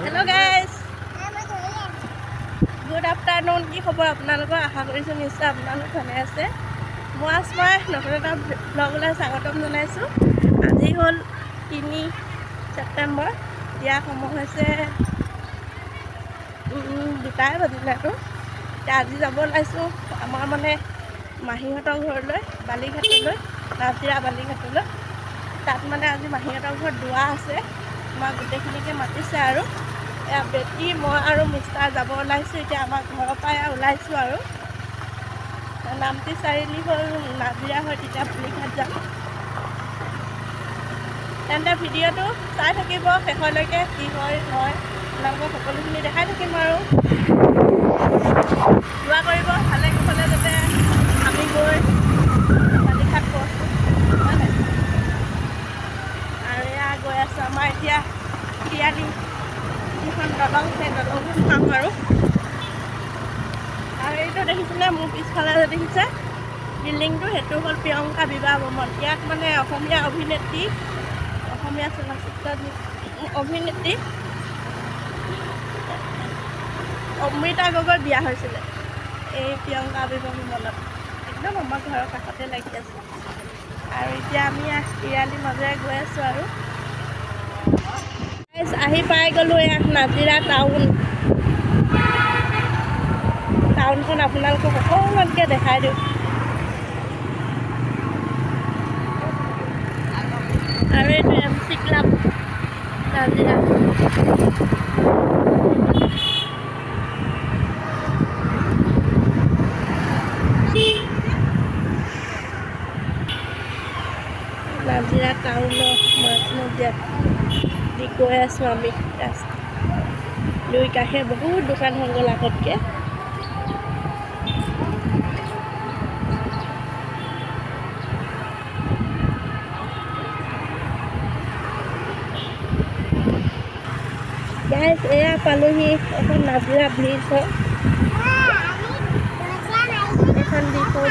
Hello guys. Good afternoon. কি খবৰ আপোনালোকৰ আশা কৰিছোঁ নিশ্চয় আপোনালোক ভালে আছে। মই আজমাই নতুন এটা ব্লগলৈ স্বাগতম জনাইছোঁ। আজি হ'ল 3 ছেপ্টেম্বৰ। এতিয়া সময় হৈছে 2টাই বাজিলেতো। এতিয়া আজি যাব ওলাইছোঁ আমাৰ মানে মাহীহঁতৰ ঘৰলৈ বালিঘাটলৈ, নাজিৰা বালিঘাটলৈ। তাত মানে আজি মাহীহঁতৰ ঘৰত দোৱা আছে। আমাৰ গোটেইখিনিকে মাতিছে আৰু এয়া বেটি মই আৰু মিষ্টাৰ যাব ওলাইছোঁ। এতিয়া আমাৰ ঘৰৰ পৰাই ওলাইছোঁ আৰু নামটি চাৰিআলি হ'ল নাজিৰা হয়, তেতিয়া বালিঘাট যাম। তেন্তে ভিডিঅ'টো চাই থাকিব শেষলৈকে, কি হয় নহয় আপোনালোকক সকলোখিনি দেখাই থাকিম আৰু দোৱা কৰিব ভালে কুশলে যাতে আমি গৈ বালিঘাট পৌঁছো, হয় নাই? আৰু এয়া গৈ আছোঁ আমাৰ এতিয়া তিৰিআলি যিখন দলং, সেই দলংখন চাম আৰু এইটো দেখিছিলে মোৰ পিছফালে যে দেখিছে বিল্ডিংটো, সেইটো হ'ল প্ৰিয়ংকা বিবাহ ভৱন। ইয়াত মানে অসমীয়া অভিনেত্ৰী, অসমীয়া চলচ্চিত্ৰ অভিনেত্ৰী অমৃতা গগৈ বিয়া হৈছিলে এই প্ৰিয়ংকা বিবাহ ভৱনত। একদম আমাৰ ঘৰৰ কাষতে লাগি আছে। আৰু এতিয়া আমি তিৰিআলিৰ মাজেৰে গৈ আছোঁ আৰু আহি পাই গ'লোঁ এয়া নাজিৰা টাউনখন আপোনালোকক অকণমানকৈ দেখাই দিওঁ। আৰু এইটো MC ক্লাব নাজিৰা। নাজিৰা টাউনৰ মাজমজিয়াত দি গৈ আছোঁ আমি। ৰাস্তা দুই কাষে বহুত দোকান হৈ গ'ল আগতকৈ। গাইজ এয়া পালোহি, এখন নাজিৰা ব্ৰিজ হয়। এখন দ্বীপৰ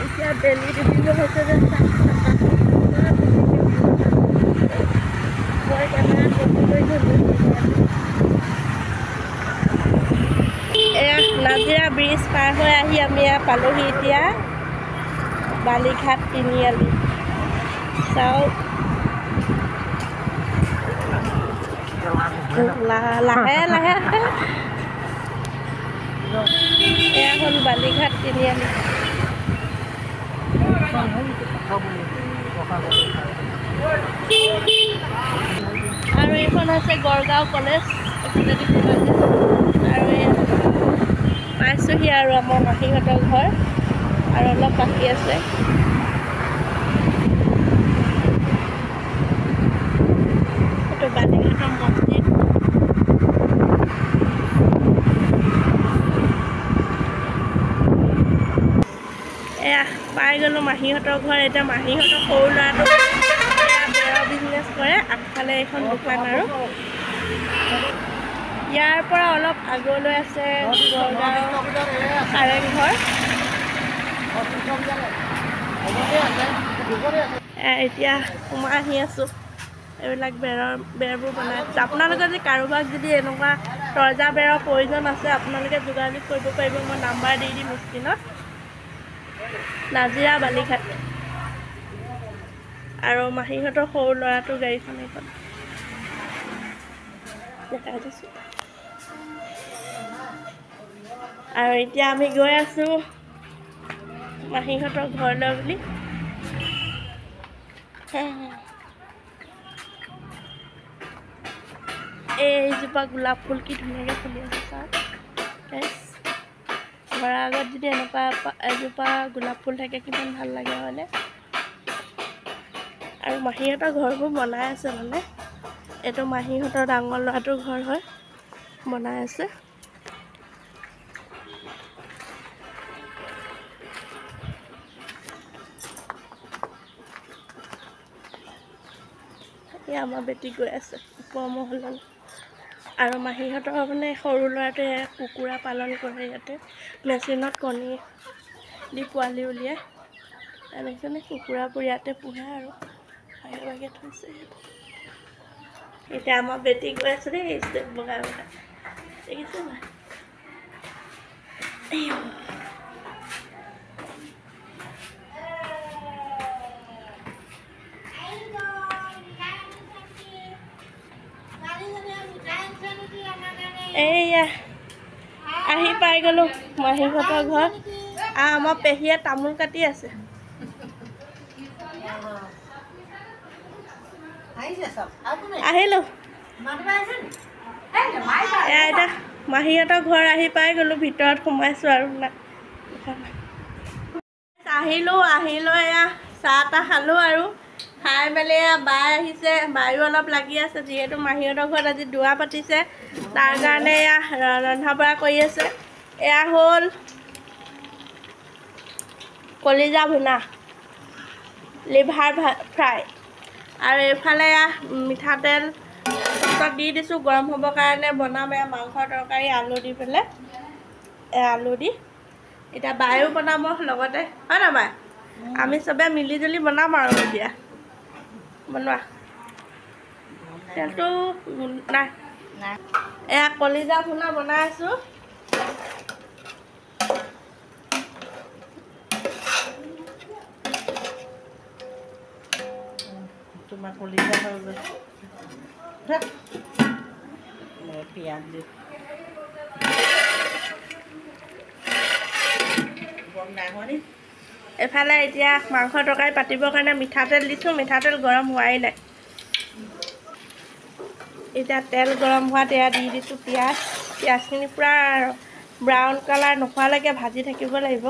এতিয়া বেলি ডুবিব হৈছে যে মই কেমেৰাত বস্তু কৰি থৈছোঁ। এয়া নাজিৰা ব্ৰিজ পাৰ হৈ আহি আমি এয়া পালোহি এতিয়া বালিঘাট তিনিআলি। চাওক লাহে লাহে এয়া হ'ল বালিঘাট তিনিআলি। আৰু এইখন হৈছে গড়গাঁও কলেজ। আৰু এয়া পাইছোঁহি আৰু আমাৰ মাহীহঁতৰ ঘৰ, আৰু অলপ বাকী আছে। এইটো বালিঘাটৰ মছজিদ। এয়া পাই গ'লোঁ মাহীহঁতৰ ঘৰ। এতিয়া মাহীহঁতৰ সৰু ল'ৰাটো বেৰৰ বিজনেছ কৰে, আগফালে এইখন দোকান। আৰু ইয়াৰ পৰা অলপ আগলৈ আছে গড়গাঁও কাৰেংঘৰ। এতিয়া সোমাই আহি আছোঁ। এইবিলাক বেৰবোৰ বনাই আছে। আপোনালোকে যদি কাৰোবাক যদি এনেকুৱা তৰ্জা বেৰৰ প্ৰয়োজন আছে, আপোনালোকে যোগাযোগ কৰিব পাৰিব। মই নাম্বাৰ দি দিম স্ক্ৰীণত। নাজিৰা বালিঘাট। আৰু মাহীহঁতৰ সৰু ল'ৰাটোৰ গাড়ীখন এইখন দেখাই দিছোঁ। আৰু এতিয়া আমি গৈ আছোঁ মাহীহঁতৰ ঘৰলৈ বুলি। এইজোপা গোলাপ ফুল কি ধুনীয়াকৈ ফুলি আছে চাওক। ঘৰৰ আগত যদি এনেকুৱা এজোপা গোলাপ ফুল থাকে কিমান ভাল লাগে, হয়নে? আৰু মাহীহঁতৰ ঘৰবোৰ বনাই আছে মানে, এইটো মাহীহঁতৰ ডাঙৰ ল'ৰাটোৰ ঘৰ হয়, বনাই আছে। এয়া আমাৰ বেটি গৈ আছে ওপৰ মহললৈ। আৰু মাহীহঁতৰ মানে সৰু ল'ৰাটোৱে কুকুৰা পালন কৰে। ইয়াতে মেচিনত কণী দি পোৱালি উলিয়াই দেখিছেনে কুকুৰা ইয়াতে পোহে আৰু ভাগে ভাগে থৈছে এতিয়া আমাৰ বেটি গৈ আছে দেই ষ্টেপ বগাই বগাই দেখিছে নাই এইয়া আহি পাই গ'লো মাহীহঁতৰ ঘৰত আমাৰ পেহীয়ে তামোল কাটি আছে আহিলোঁ এয়া এতিয়া মাহীহঁতৰ ঘৰ আহি পাই গ'লোঁ ভিতৰত সোমাইছোঁ আৰু আহিলোঁ এয়া চাহ তাহ খালোঁ আৰু খাই মেলি এয়া বাই আহিছে বায়ো অলপ লাগি আছে যিহেতু মাহীহঁতৰ ঘৰত আজি দুৱা পাতিছে তাৰ কাৰণে এয়া ৰন্ধা বঢ়া কৰি আছে এয়া হ'ল কলিজা ভুনা লিভাৰ ফ্ৰাই আৰু এইফালে এয়া মিঠাতেল দি দিছোঁ গৰম হ'বৰ কাৰণে বনাম এয়া মাংসৰ তৰকাৰী আলু দি পেলাই আলু দি এতিয়া বায়ো বনাব লগতে হয় না বাই আমি চবে মিলি জুলি বনাম আৰু এতিয়া বনোৱা তেলটো নাই এয়া কলিজা ভুনা বনাই আছোঁ তোমাৰ কলিজা হৈ গৈছে পিঁয়াজ দি এফালে এতিয়া মাংস তৰকাৰী পাতিবৰ কাৰণে মিঠাতেল দিছোঁ মিঠাতেল গৰম হোৱাই নাই এতিয়া তেল গৰম হোৱাত এয়া দি দিছোঁ পিঁয়াজখিনি পূৰা ব্ৰাউন কালাৰ নোহোৱালৈকে ভাজি থাকিব লাগিব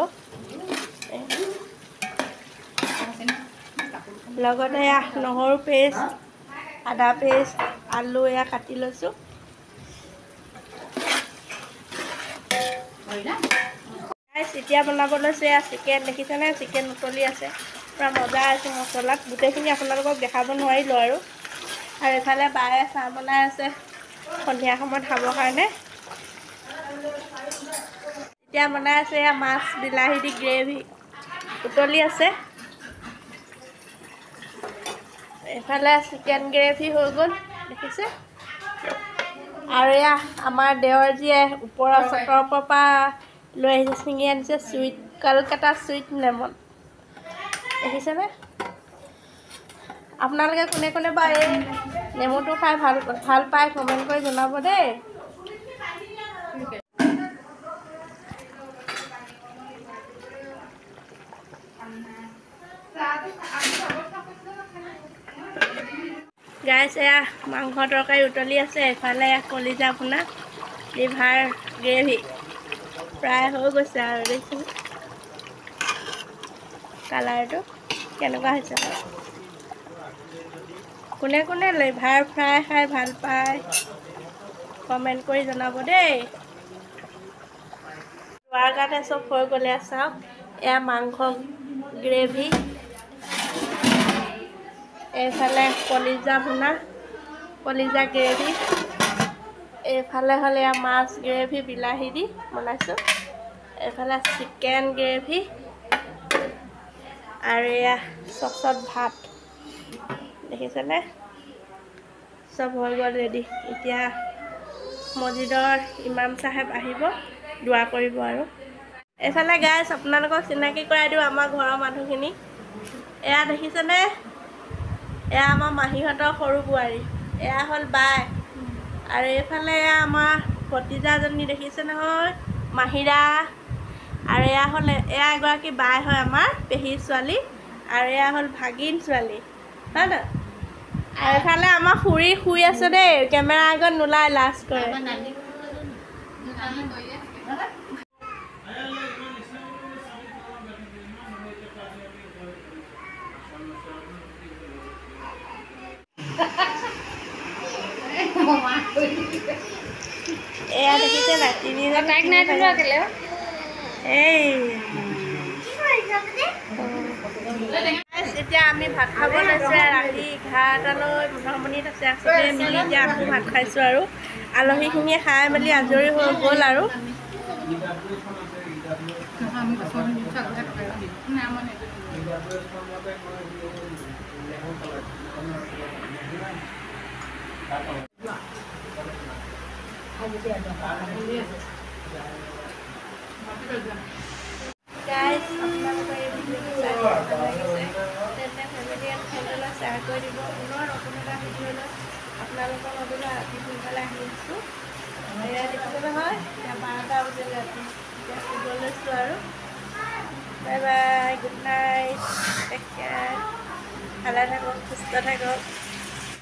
লগতে এয়া নহৰু পেষ্ট আদা পেষ্ট আলু এয়া কাটি লৈছোঁ এতিয়া বনাব লৈছোঁ এয়া চিকেন দেখিছেনে চিকেন উতলি আছে পূৰা মজা আছে মছলাত গোটেইখিনি আপোনালোকক দেখাব নোৱাৰিলোঁ আৰু এইফালে বায়ে চাহ বনাই আছে সন্ধিয়া সময়ত খাবৰ কাৰণে এতিয়া বনাই আছে এয়া মাছ বিলাহী দি গ্ৰেভি উতলি আছে এইফালে চিকেন গ্ৰেভি হৈ গ'ল দেখিছে আৰু এয়া আমাৰ দেৱৰজীয়ে ওপৰৰ চটৰ পৰা লৈ আহিছে ছিঙি আনিছে চুইট কলকাতা চুইট লেমন দেখিছেনে আপোনালোকে কোনে কোনে বা এই নেমুটো খাই ভাল পায় কমেণ্ট কৰি জনাব দেই গাইছ এয়া মাংস তৰকাৰী উতলি আছে এফালে কলিজা ভুনা লিভাৰ গ্ৰেভি প্ৰায় হৈ গৈছে আৰু দেখিছোঁ কালাৰটো কেনেকুৱা হৈছে কোনে কোনে লিভাৰ ফ্ৰাই খাই ভাল পায় কমেণ্ট কৰি জনাব দেই খোৱাৰ কাৰণে চব হৈ গ'লে চাওক এয়া মাংস গ্ৰেভি এইফালে কলিজা ভুনা কলিজা গ্ৰেভি এইফালে হ'লে এয়া মাছ গ্ৰেভি বিলাহী দি বনাইছোঁ এইফালে চিকেন গ্ৰেভি আৰু এয়া চচত ভাত দেখিছেনে চব হৈ গ'ল ৰেডি এতিয়া মছজিদৰ ইমাম চাহেব আহিব দোৱা কৰিব আৰু এইফালে গাইছ আপোনালোকক চিনাকি কৰাই দিওঁ আমাৰ ঘৰৰ মানুহখিনি এয়া দেখিছেনে এয়া আমাৰ মাহীহঁতৰ সৰু বোৱাৰী এয়া হ'ল বাই আৰু এইফালে এয়া আমাৰ ভতিজাজনী দেখিছে নহয় মাহিৰা আৰু এয়া হ'ল এয়া এগৰাকী বাই হয় আমাৰ পেহীৰ ছোৱালী আৰু এয়া হ'ল ভাগিন ছোৱালী হয় ন আৰু এইফালে আমাৰ খুৰী শুই আছে দেই কেমেৰা আগত নোলাই লাজ কৰে এয়া দেখিছে নাই এতিয়া আমি ভাত খাব লৈছোঁ ৰাতি 11টালৈ 15 মিনিট আছে চবেই মিলি এতিয়া আকৌ ভাত খাইছোঁ আৰু আলহীখিনিয়ে খাই মেলি আজৰি হৈ গ'ল আৰু গাইজ আপোনালোকৰ এই ভিডিঅ'টো চাই ভাল লাগিছে তেন্তে ফেমিলি এণ্ড ফ্ৰেণ্ডলৈ শ্বেয়াৰ কৰি দিব। পুনৰ নতুন এটা ভিডিঅ'লৈ আপোনালোকৰ মাজলৈ ৰাতি সোনকালে আহি আছোঁ। এয়া দেখিছে নহয়, এতিয়া 12টা বাজিলে ৰাতি। এতিয়া শুব লৈছোঁ আৰু। Bye bye, good night, take care, ভালে থাকক, সুস্থ থাকক।